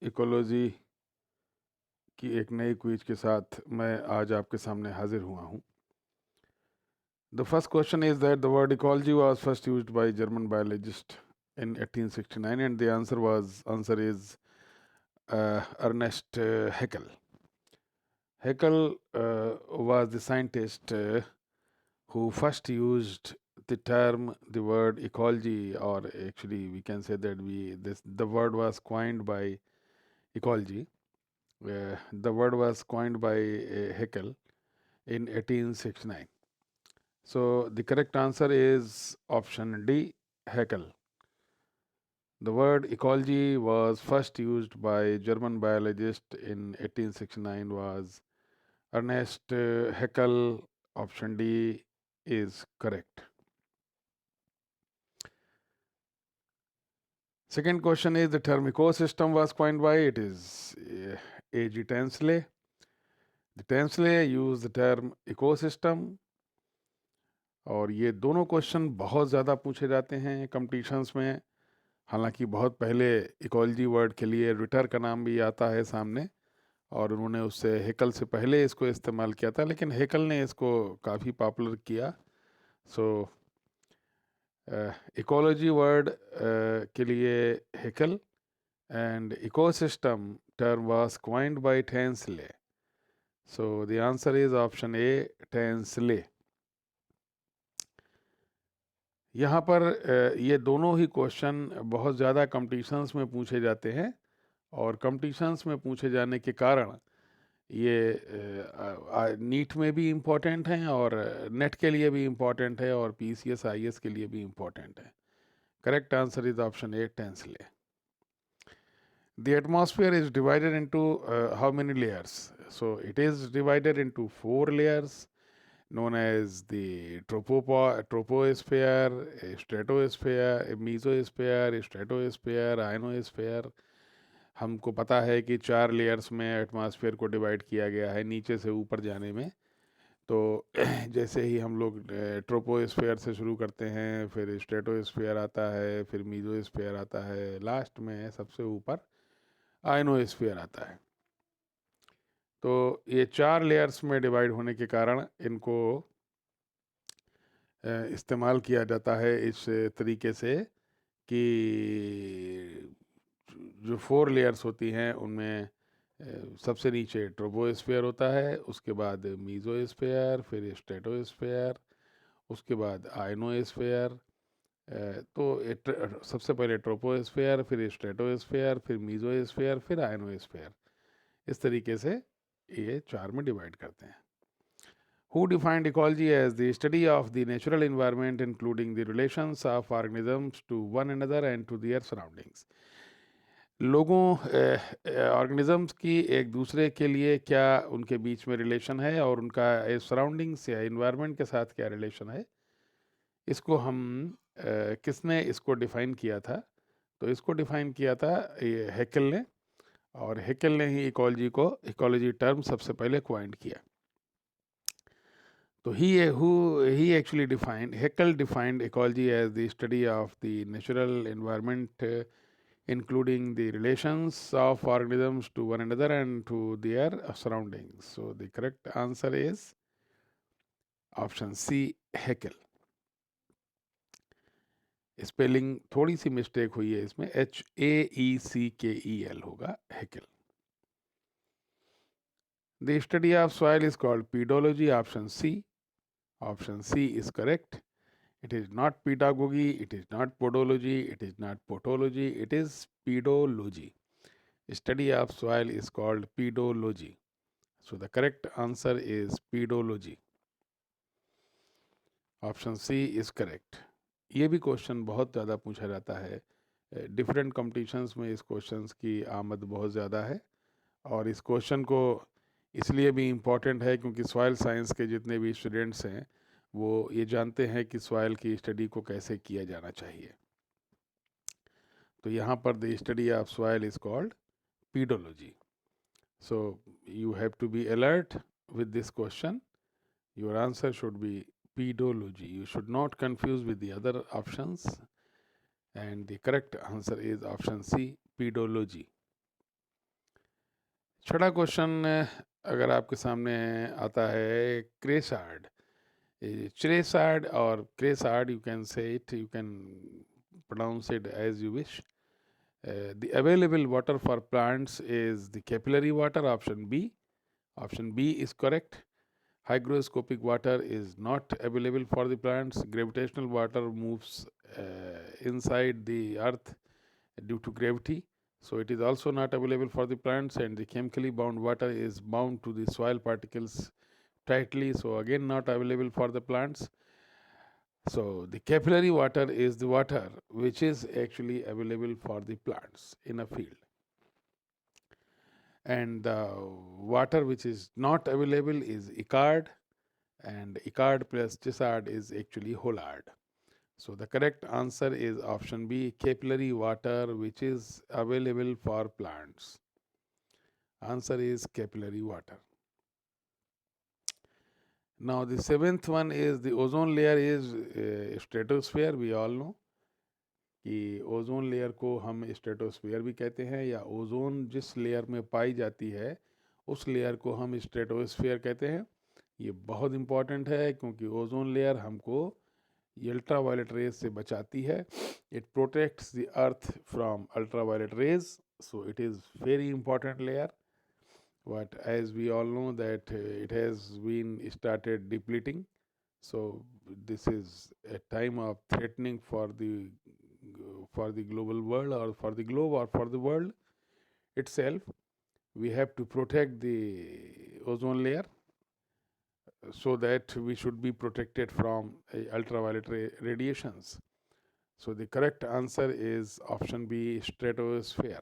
Ecology की एक नई क्विज के साथ मैं आज आपके सामने हाजिर हुआ हूँ. The first question is that the word ecology was first used by German biologist in 1869, and the answer is Ernest Haeckel. Haeckel was the scientist who first used the word ecology, or actually we can say that the word was coined by ecology. The word was coined by Haeckel in 1869. So the correct answer is option D, Haeckel. The word ecology was first used by German biologist in 1869 was Ernest Haeckel. Option D is correct. Second question is the term ecosystem was coined by, it is A.G. Tansley. The Tansley used the term ecosystem. और ये दोनों question बहुत ज़्यादा पूछे जाते हैं competitions में. हालांकि बहुत पहले इकोलॉजी वर्ड के लिए रिटर का नाम भी आता है सामने, और उन्होंने उससे हेकल से पहले इसको इस्तेमाल किया था, लेकिन हेकल ने इसको काफ़ी पॉपुलर किया. सो इकोलॉजी वर्ड के लिए Haeckel, and ecosystem term was coined by Tansley. So the answer is option A, Tansley. यहाँ पर ये दोनों ही क्वेश्चन बहुत ज़्यादा कंपटीशंस में पूछे जाते हैं, और कंपटीशंस में पूछे जाने के कारण ये नीट में भी इम्पोर्टेंट हैं, और नेट के लिए भी इम्पोर्टेंट है, और पीसीएस आईएएस के लिए भी इम्पोर्टेंट है. Correct answer is option A, Tansley. The atmosphere is divided into how many layers? So it is divided into 4 layers known as the troposphere, stratosphere, mesosphere, stratosphere, ionosphere. हमको पता है कि 4 layers में atmosphere को divide किया गया है नीचे से ऊपर जाने में. तो जैसे ही हम लोग ट्रोपोस्फेयर से शुरू करते हैं, फिर स्ट्रेटोस्फेयर आता है, फिर मीजोस्फेयर आता है, लास्ट में सबसे ऊपर आयनोस्फीयर आता है. तो ये 4 लेयर्स में डिवाइड होने के कारण इनको इस्तेमाल किया जाता है इस तरीके से कि जो 4 लेयर्स होती हैं उनमें सबसे नीचे ट्रोपोस्फेयर होता है, उसके बाद मीजोस्फेयर, फिर स्ट्रेटोस्फेयर, उसके बाद आयनोस्फेयर. तो सबसे पहले ट्रोपोस्फेयर, फिर स्ट्रेटोस्फेयर, फिर मीजोस्फेयर, फिर आयनोस्फेयर. इस तरीके से ये 4 में डिवाइड करते हैं. Who defined ecology as the study of the natural environment including the relations of organisms to one another and to their surroundings? लोगों ऑर्गेनिजम्स की एक दूसरे के लिए क्या उनके बीच में रिलेशन है, और उनका सराउंडिंग्स या इन्वायरमेंट के साथ क्या रिलेशन है, इसको हम किसने इसको डिफाइन किया था? तो इसको डिफाइन किया था हेकल ने, और हेकल ने ही इकोलॉजी टर्म सबसे पहले क्वाइंट किया. तो he actually defined, Haeckel defined ecology as the study of the natural environment including the relations of organisms to one another and to their surroundings. So the correct answer is option C, Haeckel. Spelling थोड़ी सी mistake हुई है इसमें, HAECKEL होगा, Haeckel. The study of soil is called pedology. Option C. Option C is correct. It is not pedagogy, it is not podology, it is not potology, it is pedology. Study of soil is called pedology. So the correct answer is pedology. Option C is correct. ये भी question बहुत ज़्यादा पूछा जाता है. Different competitions में इस questions की आमद बहुत ज़्यादा है, और इस क्वेश्चन को इसलिए भी इम्पॉर्टेंट है क्योंकि सॉइल साइंस के जितने भी स्टूडेंट्स हैं वो ये जानते हैं कि सॉइल की स्टडी को कैसे किया जाना चाहिए. तो यहाँ पर the study of soil is called pedology. So you have to be alert with this question. Your answer should be pedology. You should not confuse with the other options, and the correct answer is option C, pedology. छठा question अगर आपके सामने आता है क्रेसार्ड, Chresard or Cresard, you can say it, you can pronounce it as you wish. The available water for plants is the capillary water, option B. Option B is correct. Hygroscopic water is not available for the plants. Gravitational water moves inside the earth due to gravity, so it is also not available for the plants. And the chemically bound water is bound to the soil particles tightly, so again not available for the plants. So the capillary water is the water which is actually available for the plants in a field, and the water which is not available is Icard, and Icard plus Chesard is actually Hollard. So the correct answer is option B, capillary water which is available for plants. Answer is capillary water. Now the seventh one is the ozone layer is stratosphere. We all know कि ozone layer को हम stratosphere भी कहते हैं, या ozone जिस layer में पाई जाती है उस लेयर को हम स्ट्रेटोस्फीयर कहते हैं. ये बहुत इम्पॉर्टेंट है क्योंकि ओजोन लेयर हमको अल्ट्रावायलेट रेज से बचाती है. It protects the earth from ultraviolet rays, so it is very important layer. But as we all know that it has been started depleting, so this is a time of threatening for the global world, or for the globe, or for the world itself. We have to protect the ozone layer so that we should be protected from ultraviolet radiations. So the correct answer is option B, stratosphere.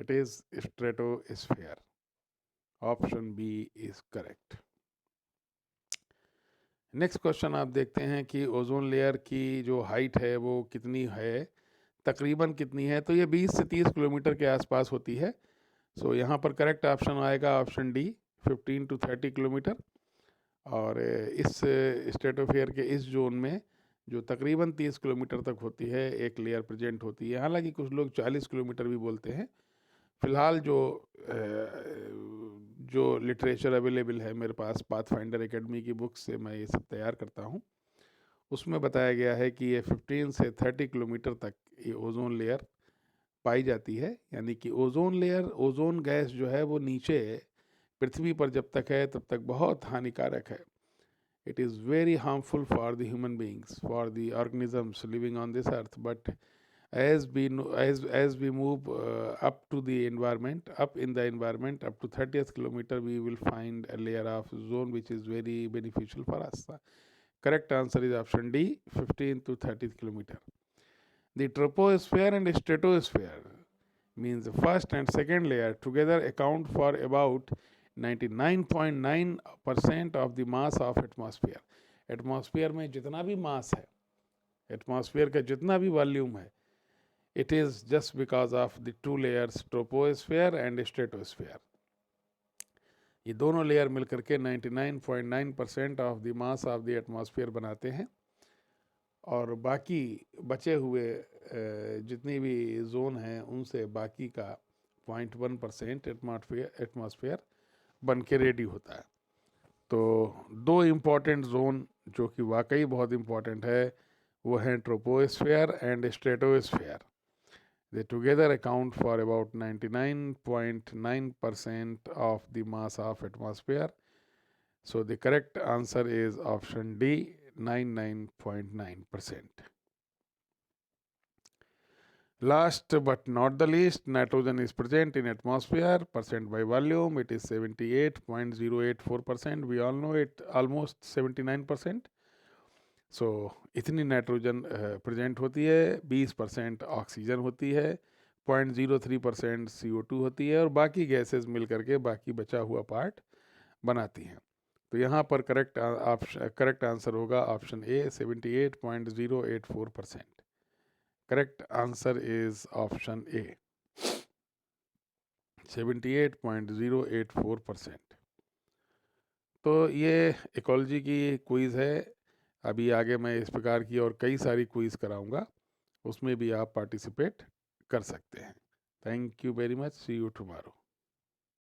It is stratosphere. Option B is correct. Next question आप देखते हैं कि ozone layer की जो height है वो कितनी है, तकरीबन कितनी है. तो ये 20 से 30 किलोमीटर के आसपास होती है. सो यहाँ पर करेक्ट ऑप्शन आएगा ऑप्शन डी, 15 to 30 किलोमीटर. और इस स्ट्रेटोस्फीयर के इस जोन में जो तकरीबन 30 किलोमीटर तक होती है एक लेयर प्रेजेंट होती है. हालांकि कुछ लोग 40 किलोमीटर भी बोलते हैं. फ़िलहाल जो लिटरेचर अवेलेबल है मेरे पास, पाथफाइंडर एकेडमी की बुक से मैं ये सब तैयार करता हूँ, उसमें बताया गया है कि ये 15 से 30 किलोमीटर तक ये ओजोन लेयर पाई जाती है. यानी कि ओजोन लेयर, ओजोन गैस जो है वो नीचे पृथ्वी पर जब तक है तब तक बहुत हानिकारक है. It is very harmful for the human beings, for the organisms living on this earth. But as we move up to the environment, up in the environment, up to 30th kilometer, we will find a layer of ozone which is very beneficial for us. Correct answer is option D, 15 to 30th kilometer. The troposphere and stratosphere means the first and second layer together account for about 99.9% of the mass of atmosphere. Atmosphere में जितना भी मास है, atmosphere का जितना भी volume है, it is just because of the two layers, troposphere and stratosphere. ये दोनों लेयर मिलकर के 99.9% of the mass of the atmosphere बनाते हैं. और बाकी बचे हुए जितनी भी जोन हैं उनसे बाकी का 0.1% एटमॉस्फेयर बन के रेडी होता है. तो दो इम्पॉर्टेंट जोन जो कि वाकई बहुत इम्पॉर्टेंट है वो हैं troposphere and stratosphere. They together account for about 99.9% of the mass of atmosphere. So the correct answer is option D, 99.9%. Last but not the least, nitrogen is present in atmosphere. Percent by volume, it is 78.084%. We all know it, almost 79%. सो इतनी nitrogen present होती है. 20% oxygen होती है, 0.03% CO2 होती है, और बाकी gases मिल करके बाकी बचा हुआ पार्ट बनाती हैं. तो यहाँ पर करेक्ट आंसर होगा option A, 78.084%. Correct answer is option A, 78.084%. तो ये इकोलॉजी की क्विज़ है. अभी आगे मैं इस प्रकार की और कई सारी क्विज़ कराऊंगा, उसमें भी आप पार्टिसिपेट कर सकते हैं. Thank you very much. See you tomorrow.